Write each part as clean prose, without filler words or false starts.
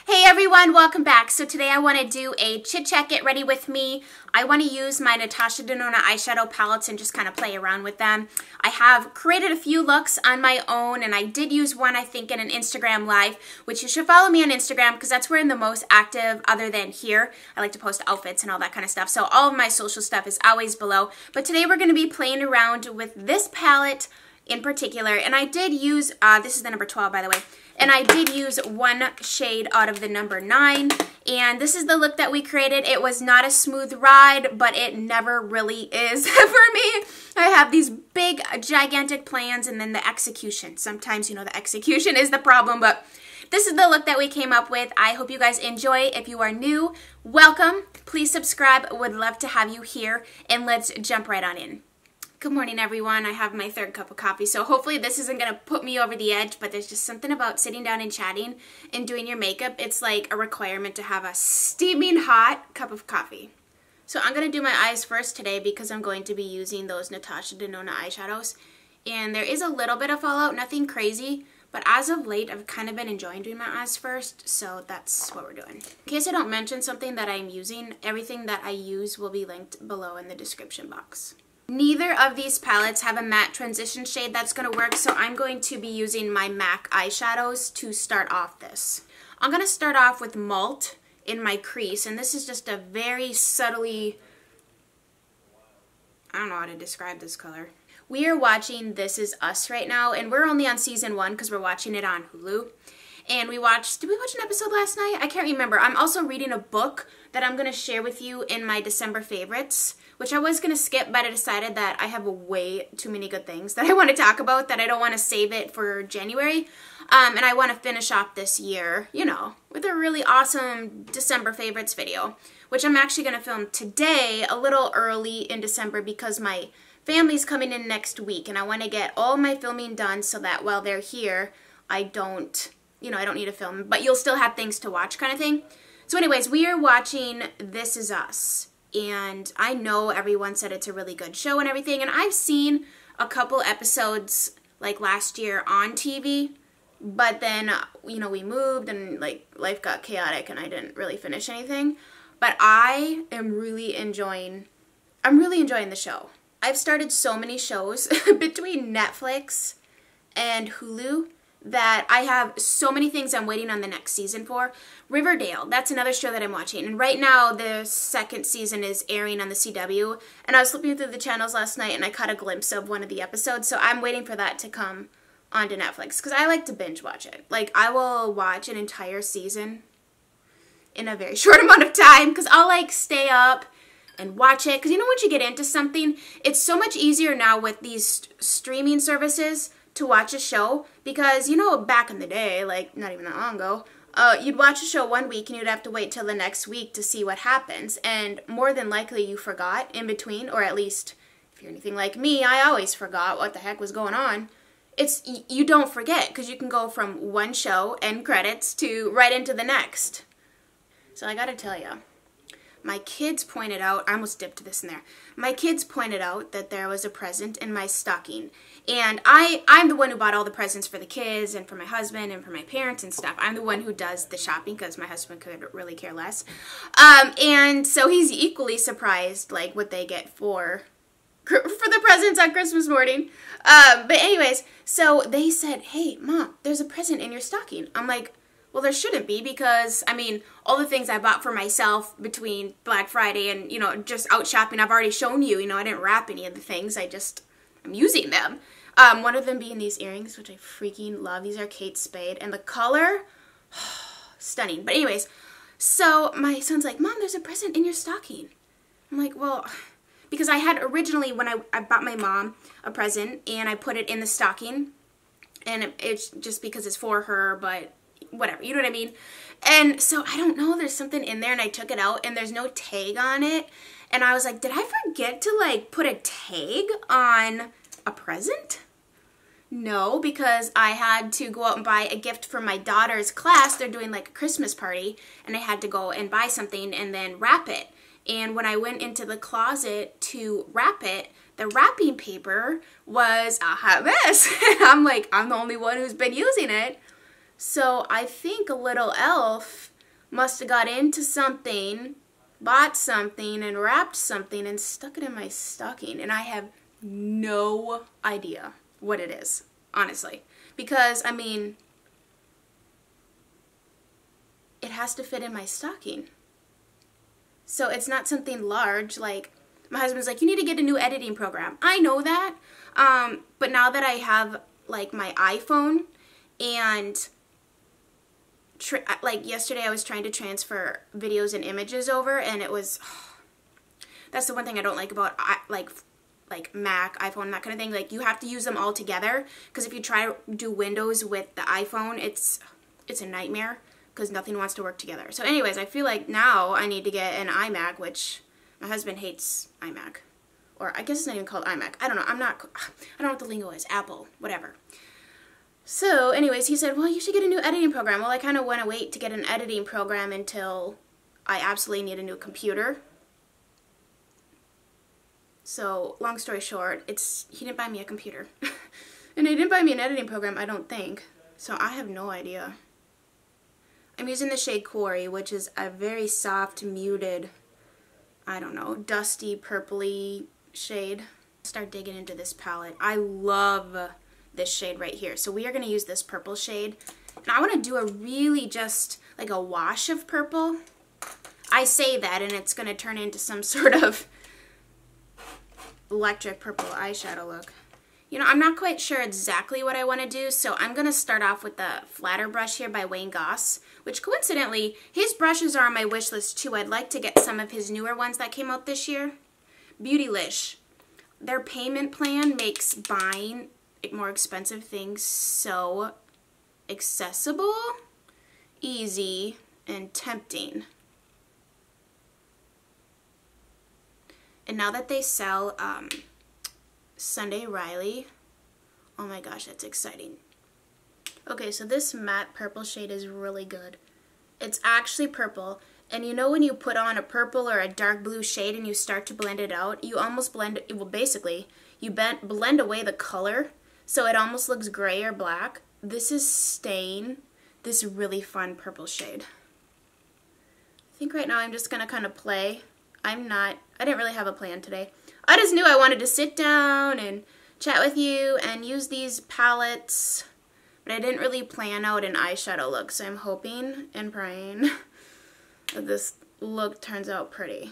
Hey everyone, welcome back. So today I want to do a chit-chat get ready with me. I want to use my Natasha Denona Eyeshadow palettes and just kind of play around with them. I have created a few looks on my own, and I did use one I think in an Instagram live, which you should follow me on Instagram because that's where I'm the most active other than here. I like to post outfits and all that kind of stuff. So all of my social stuff is always below. But today we're going to be playing around with this palette in particular, and I did use, this is the number 12 by the way, and I did use one shade out of the number 9, and this is the look that we created. It was not a smooth ride, but it never really is for me. I have these big, gigantic plans, and then the execution. Sometimes, you know, the execution is the problem, but this is the look that we came up with. I hope you guys enjoy. If you are new, welcome. Please subscribe. Would love to have you here, and let's jump right on in. Good morning, everyone. I have my third cup of coffee, so hopefully this isn't going to put me over the edge, but there's just something about sitting down and chatting and doing your makeup. It's like a requirement to have a steaming hot cup of coffee. So I'm going to do my eyes first today because I'm going to be using those Natasha Denona eyeshadows, and there is a little bit of fallout, nothing crazy, but as of late, I've kind of been enjoying doing my eyes first, so that's what we're doing. In case I don't mention something that I'm using, everything that I use will be linked below in the description box. Neither of these palettes have a matte transition shade that's going to work, so I'm going to be using my MAC eyeshadows to start off this. I'm going to start off with Malt in my crease, and this is just a very subtly, I don't know how to describe this color. We are watching This Is Us right now, and we're only on season 1 because we're watching it on Hulu. And we watched, did we watch an episode last night? I can't remember. I'm also reading a book that I'm going to share with you in my December favorites, which I was going to skip, but I decided that I have way too many good things that I want to talk about that I don't want to save it for January. And I want to finish off this year, you know, with a really awesome December favorites video, which I'm actually going to film today a little early in December because my family's coming in next week, and I want to get all my filming done so that while they're here, I don't need to film, but you'll still have things to watch kind of thing. So anyways, we are watching This Is Us, and I know everyone said it's a really good show and everything, and I've seen a couple episodes like last year on TV, but then, you know, we moved and like life got chaotic and I didn't really finish anything. But I am really enjoying the show. I've started so many shows between Netflix and Hulu that I have so many things I'm waiting on the next season for. Riverdale, that's another show that I'm watching, and right now the second season is airing on the CW, and I was flipping through the channels last night and I caught a glimpse of one of the episodes, so I'm waiting for that to come onto Netflix because I like to binge watch it. Like, I will watch an entire season in a very short amount of time because I'll like stay up and watch it, because you know, once you get into something, it's so much easier now with these streaming services to watch a show, because, you know, back in the day, like not even that long ago, you'd watch a show one week and you'd have to wait till the next week to see what happens, and more than likely you forgot in between, or at least if you're anything like me, I always forgot what the heck was going on. You don't forget because you can go from one show end credits to right into the next. So I gotta tell you, my kids pointed out, I almost dipped this in there, my kids pointed out that there was a present in my stocking. And I'm the one who bought all the presents for the kids and for my husband and for my parents and stuff. I'm the one who does the shopping because my husband could really care less. And so he's equally surprised, like, what they get for the presents on Christmas morning. But anyways, so they said, hey, Mom, there's a present in your stocking. I'm like, well, there shouldn't be, because, I mean, all the things I bought for myself between Black Friday and, you know, just out shopping, I've already shown you. You know, I didn't wrap any of the things. I'm using them. One of them being these earrings, which I freaking love. These are Kate Spade, and the color, stunning. But anyways, so my son's like, Mom, there's a present in your stocking. I'm like, well, because I had originally, when I bought my mom a present, and I put it in the stocking, and it's just because it's for her, but whatever, you know what I mean? And so I don't know, there's something in there, and I took it out, and there's no tag on it, and I was like, did I forget to like put a tag on a present? No, because I had to go out and buy a gift for my daughter's class. They're doing like a Christmas party, and I had to go and buy something and then wrap it. And when I went into the closet to wrap it, the wrapping paper was a hot mess. I'm like, I'm the only one who's been using it. So I think a little elf must have got into something, bought something, and wrapped something and stuck it in my stocking. And I have no idea what it is, honestly. Because, I mean, it has to fit in my stocking. So it's not something large. Like, my husband's like, you need to get a new editing program. I know that. But now that I have, like, my iPhone and like yesterday I was trying to transfer videos and images over, and it was, that's the one thing I don't like about like Mac, iPhone, that kind of thing. Like, you have to use them all together, because if you try to do Windows with the iPhone, it's a nightmare, because nothing wants to work together. So anyways, I feel like now I need to get an iMac, which my husband hates iMac, or I guess it's not even called iMac. I don't know. I don't know what the lingo is. Apple, whatever. So anyways, he said, well, you should get a new editing program. Well, I kind of want to wait to get an editing program until I absolutely need a new computer. So long story short, he didn't buy me a computer. And he didn't buy me an editing program, I don't think. So I have no idea. I'm using the shade Quarry, which is a very soft, muted, I don't know, dusty, purpley shade. Start digging into this palette. I love this shade right here. So we are going to use this purple shade. And I want to do a really just like a wash of purple. I say that and it's going to turn into some sort of electric purple eyeshadow look. You know, I'm not quite sure exactly what I want to do, so I'm going to start off with the flatter brush here by Wayne Goss, which coincidentally, his brushes are on my wish list too. I'd like to get some of his newer ones that came out this year. Beautylish. Their payment plan makes buying more expensive things so accessible, easy, and tempting. And now that they sell Sunday Riley, oh my gosh, that's exciting. Okay, so this matte purple shade is really good. It's actually purple, and you know when you put on a purple or a dark blue shade and you start to blend it out, you almost blend it, well basically, you blend away the color, so it almost looks gray or black. This is staying this really fun purple shade. I think right now I'm just going to kind of play. I didn't really have a plan today. I just knew I wanted to sit down and chat with you and use these palettes, but I didn't really plan out an eyeshadow look, so I'm hoping and praying that this look turns out pretty.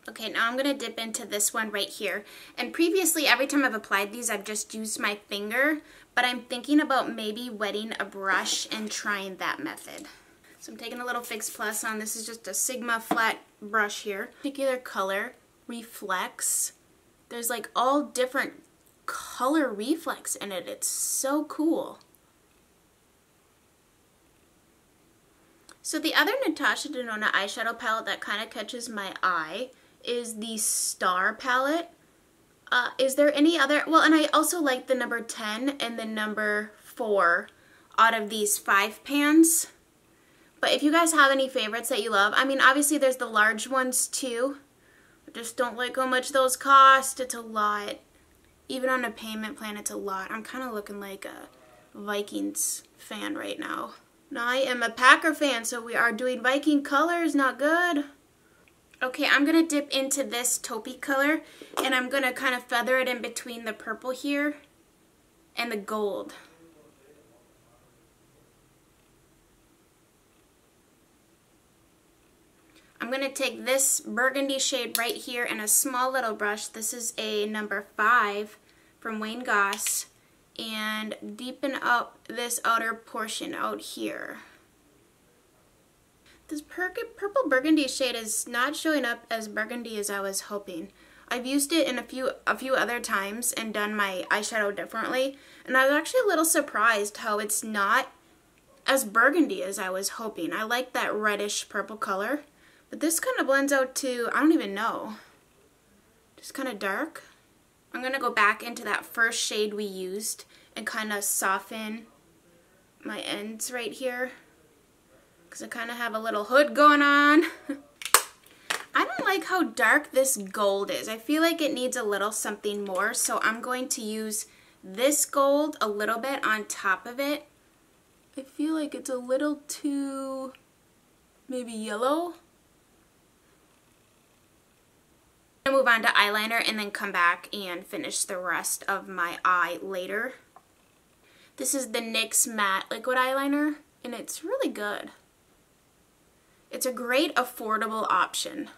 Okay, now I'm going to dip into this one right here. And previously, every time I've applied these, I've just used my finger, but I'm thinking about maybe wetting a brush and trying that method. So I'm taking a little Fix Plus on. This is just a Sigma flat brush here. Particular color reflects. There's like all different color reflex in it. It's so cool. So the other Natasha Denona eyeshadow palette that kind of catches my eye is the Star palette. Is there any other? Well, and I also like the number 10 and the number 4 out of these 5 pans. But if you guys have any favorites that you love, I mean, obviously there's the large ones too. I just don't like how much those cost. It's a lot. Even on a payment plan, it's a lot. I'm kind of looking like a Vikings fan right now. Now, I am a Packer fan, so we are doing Viking colors. Not good. Okay, I'm going to dip into this taupey color, and I'm going to kind of feather it in between the purple here and the gold. I'm going to take this burgundy shade right here in a small little brush. This is a number 5 from Wayne Goss, and deepen up this outer portion out here. This purple burgundy shade is not showing up as burgundy as I was hoping. I've used it in a few other times and done my eyeshadow differently, and I was actually a little surprised how it's not as burgundy as I was hoping. I like that reddish purple color, but this kind of blends out to, I don't even know, just kind of dark. I'm going to go back into that first shade we used and kind of soften my ends right here, because I kind of have a little hood going on. I don't like how dark this gold is. I feel like it needs a little something more, so I'm going to use this gold a little bit on top of it I feel like it's a little too maybe yellow. I'm gonna move on to eyeliner and then come back and finish the rest of my eye later. This is the NYX Matte Liquid Eyeliner, and it's really good. It's a great affordable option.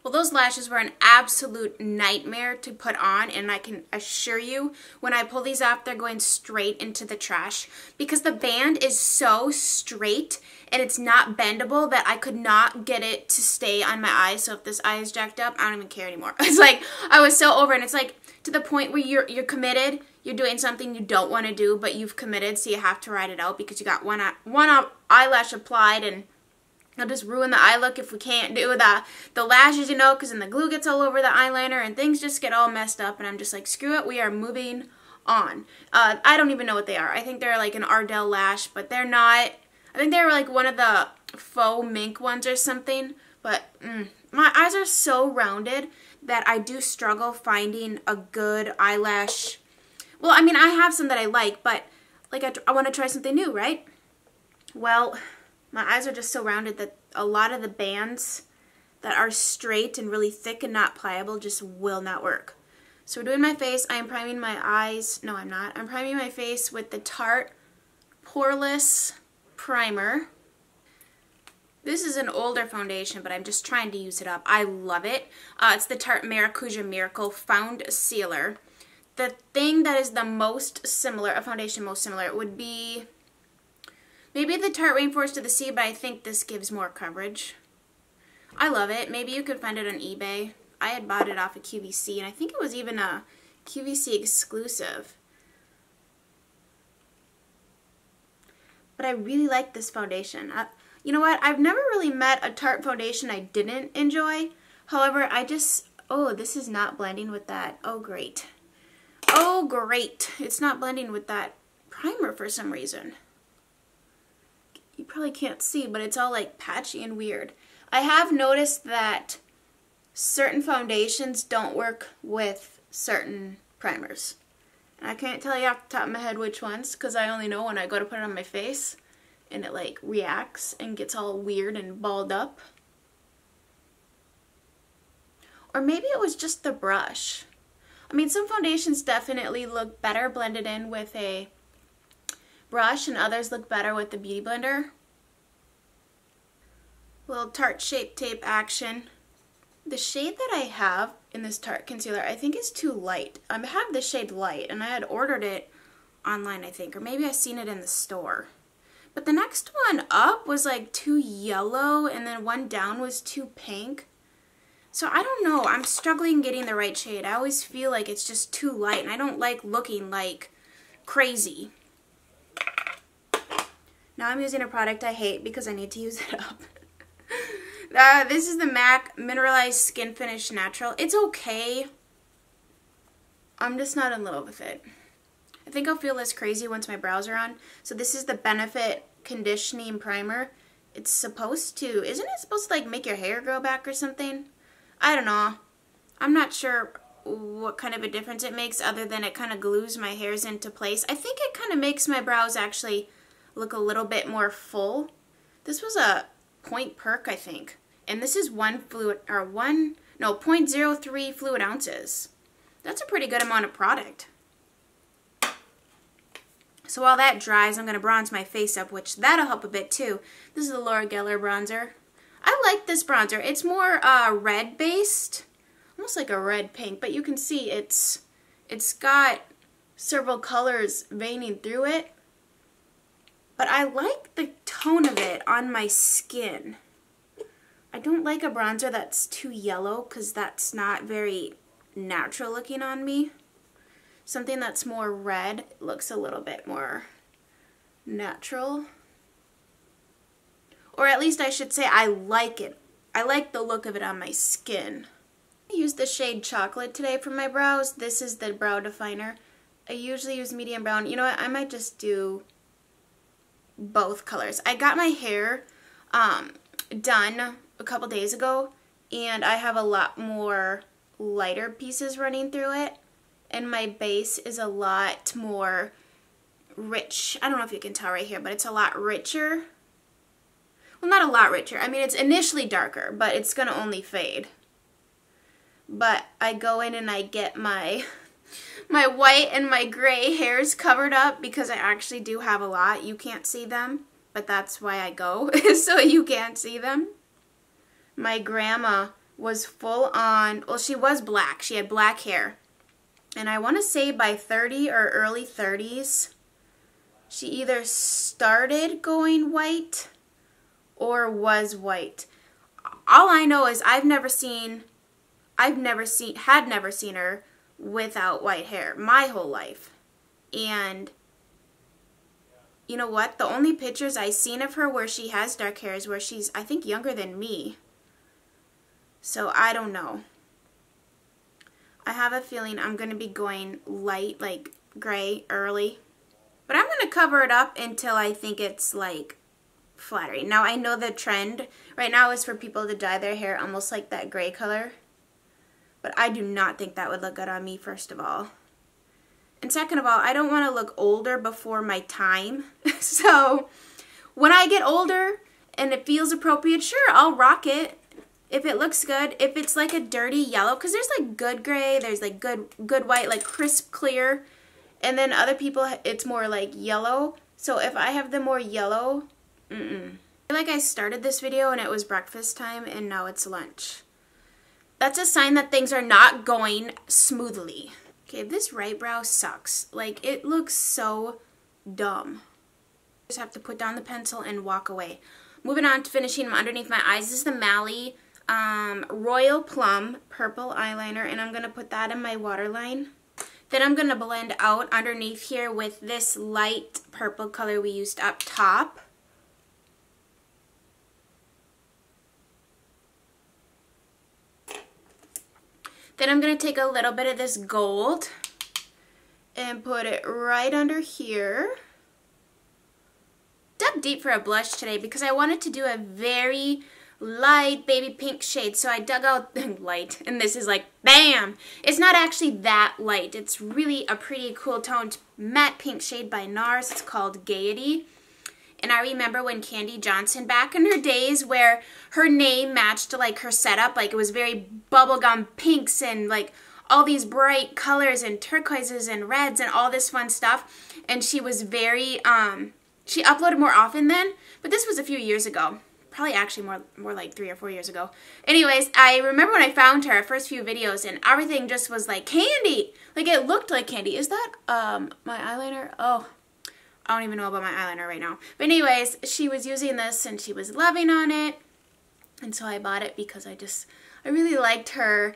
Well, those lashes were an absolute nightmare to put on, and I can assure you, when I pull these off, they're going straight into the trash because the band is so straight and it's not bendable that I could not get it to stay on my eye. So if this eye is jacked up, I don't even care anymore. It's like, I was so over it. And it's like to the point where you're committed, you're doing something you don't want to do, but you've committed, so you have to ride it out because you got one eyelash applied, and it'll just ruin the eye look if we can't do the lashes, you know, because then the glue gets all over the eyeliner and things just get all messed up, and I'm just like, screw it, we are moving on. I don't even know what they are. I think they're like an Ardell lash, but they're not. I think they were like one of the faux mink ones or something, but my eyes are so rounded that I do struggle finding a good eyelash. Well, I mean, I have some that I like, but like I want to try something new, right? Well, my eyes are just so rounded that a lot of the bands that are straight and really thick and not pliable just will not work. So we're doing my face. I am priming my eyes. No, I'm not. I'm priming my face with the Tarte Poreless Primer. This is an older foundation, but I'm just trying to use it up. I love it. It's the Tarte Maracuja Miracle Foundcealer. The thing that is the most similar, a foundation most similar, would be maybe the Tarte Rainforest of the Sea, but I think this gives more coverage. I love it. Maybe you could find it on eBay. I had bought it off of QVC, and I think it was even a QVC exclusive. But I really like this foundation. You know what? I've never really met a Tarte foundation I didn't enjoy. However, oh, this is not blending with that. Oh, great. Oh, great. It's not blending with that primer for some reason. You probably can't see, but it's all like patchy and weird. I have noticed that certain foundations don't work with certain primers. And I can't tell you off the top of my head which ones, because I only know when I go to put it on my face and it like reacts and gets all weird and balled up. Or maybe it was just the brush. I mean, some foundations definitely look better blended in with a brush, and others look better with the Beauty Blender. Little Tarte Shape Tape action. The shade that I have in this Tarte concealer, I think is too light. I have the shade light, and I had ordered it online, I think, or maybe I seen it in the store. But the next one up was like too yellow, and then one down was too pink. So I don't know, I'm struggling getting the right shade. I always feel like it's just too light, and I don't like looking like crazy. Now I'm using a product I hate because I need to use it up. This is the MAC Mineralized Skin Finish Natural. It's okay. I'm just not in love with it. I think I'll feel less crazy once my brows are on. So this is the Benefit Conditioning Primer. It's supposed to, isn't it supposed to like make your hair grow back or something? I don't know. I'm not sure what kind of a difference it makes other than it kind of glues my hairs into place. I think it kind of makes my brows actually look a little bit more full. This was a Point Perk, I think. And this is 0.03 fluid ounces. That's a pretty good amount of product. So while that dries, I'm going to bronze my face up, which that'll help a bit too. This is the Laura Geller bronzer. I like this bronzer. It's more red based, almost like a red pink, but you can see it's got several colors veining through it. But I like the tone of it on my skin. I don't like a bronzer that's too yellow because that's not very natural looking on me. Something that's more red looks a little bit more natural. Or at least I should say I like it. I like the look of it on my skin. I used the shade Chocolate today for my brows. This is the brow definer. I usually use medium brown. You know what? I might just do both colors. I got my hair done a couple days ago, and I have a lot more lighter pieces running through it, and my base is a lot more rich. I don't know if you can tell right here, but it's a lot richer. Well, not a lot richer. I mean, it's initially darker, but it's going to only fade. But I go in and I get my white and my gray hairs covered up because I actually do have a lot. You can't see them, but that's why I go, so you can't see them. My grandma was full on, well, she was black. She had black hair. And I want to say by 30 or early 30s, she either started going white or was white. All I know is had never seen her without white hair my whole life. And you know what? The only pictures I've seen of her where she has dark hair is where she's, I think, younger than me. So I don't know. I have a feeling I'm going to be going light, like gray, early. But I'm going to cover it up until I think it's like flattering. Now I know the trend right now is for people to dye their hair almost like that gray color. But I do not think that would look good on me, first of all. And second of all, I don't want to look older before my time. So when I get older and it feels appropriate, sure, I'll rock it. If it looks good, if it's like a dirty yellow, because there's like good gray, there's like good white, like crisp clear, and then other people, it's more like yellow. So if I have the more yellow, I feel like I started this video and it was breakfast time and now it's lunch. That's a sign that things are not going smoothly. Okay, this right brow sucks. Like, it looks so dumb. Just have to put down the pencil and walk away. Moving on to finishing underneath my eyes. This is the Mally Royal Plum purple eyeliner, and I'm going to put that in my waterline. Then I'm going to blend out underneath here with this light purple color we used up top. Then I'm going to take a little bit of this gold and put it right under here. Dug deep for a blush today because I wanted to do a very light baby pink shade. So I dug out light, and this is like, bam! It's not actually that light. It's really a pretty cool toned matte pink shade by NARS. It's called Gaiety. And I remember when Candy Johnson, back in her days where her name matched like her setup, like it was very bubblegum pinks and like all these bright colors and turquoises and reds and all this fun stuff. And she was very, she uploaded more often then, but this was a few years ago. Probably actually more like 3 or 4 years ago. Anyways, I remember when I found her first few videos and everything just was like candy. Like it looked like candy. Is that my eyeliner? Oh, I don't even know about my eyeliner right now. But anyways, she was using this and she was loving on it. And so I bought it because I really liked her.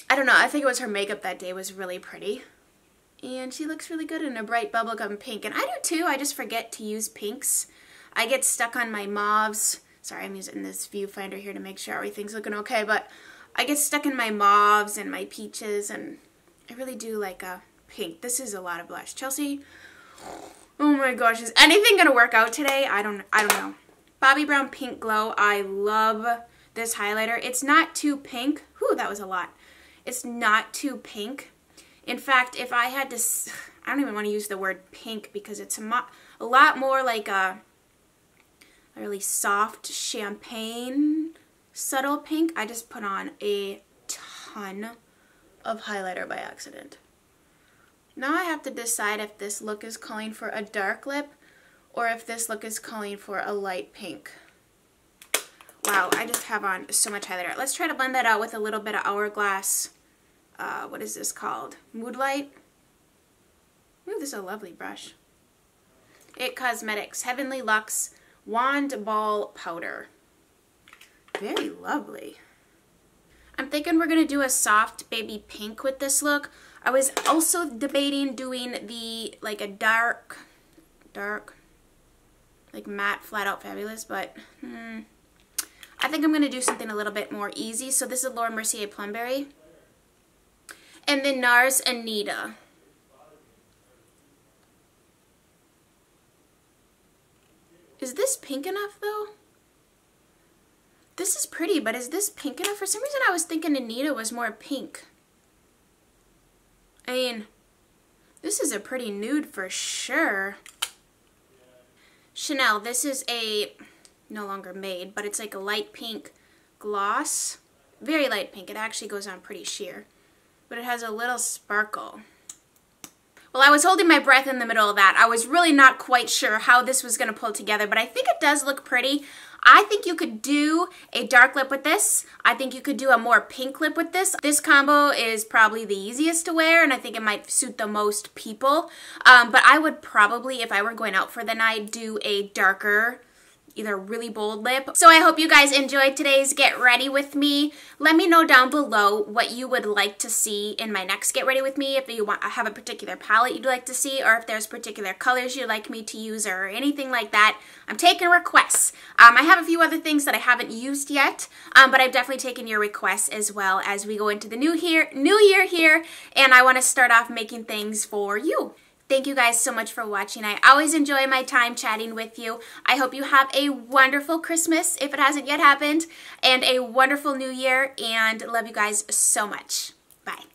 I don't know, I think it was her makeup that day was really pretty. And she looks really good in a bright bubblegum pink. And I do too, I just forget to use pinks. I get stuck on my mauves. Sorry, I'm using this viewfinder here to make sure everything's looking okay. But I get stuck in my mauves and my peaches. And I really do like a pink. This is a lot of blush. Chelsea, oh my gosh, is anything going to work out today? I don't know. Bobbi Brown Pink Glow. I love this highlighter. It's not too pink. Whew, that was a lot. It's not too pink. In fact, if I had to, I don't even want to use the word pink because it's a lot more like a really soft champagne subtle pink. I just put on a ton of highlighter by accident. Now I have to decide if this look is calling for a dark lip or if this look is calling for a light pink. Wow, I just have on so much highlighter. Let's try to blend that out with a little bit of Hourglass. What is this called? Mood Light. Ooh, this is a lovely brush. IT Cosmetics Heavenly Luxe Wand Ball Powder. Very lovely. I'm thinking we're going to do a soft baby pink with this look. I was also debating doing the, like a dark, like matte Flat Out Fabulous, but I think I'm going to do something a little bit more easy. So this is Laura Mercier Plumberry. And then NARS Anita. Is this pink enough though? This is pretty, but is this pink enough? For some reason I was thinking Anita was more pink. I mean, This is a pretty nude for sure. Chanel, this is a, no longer made, but it's like a light pink gloss. Very light pink. It actually goes on pretty sheer. But it has a little sparkle. Well, I was holding my breath in the middle of that. I was really not quite sure how this was going to pull together, but I think it does look pretty. I think you could do a dark lip with this. I think you could do a more pink lip with this. This combo is probably the easiest to wear, and I think it might suit the most people. But I would probably, if I were going out for the night, do a darker, either really bold lip. So I hope you guys enjoyed today's Get Ready With Me. Let me know down below what you would like to see in my next Get Ready With Me, if you have a particular palette you'd like to see, or if there's particular colors you'd like me to use, or anything like that. I'm taking requests. I have a few other things that I haven't used yet, but I've definitely taken your requests as well as we go into the new year here, and I want to start off making things for you. Thank you guys so much for watching. I always enjoy my time chatting with you. I hope you have a wonderful Christmas, if it hasn't yet happened, and a wonderful New Year, and love you guys so much. Bye.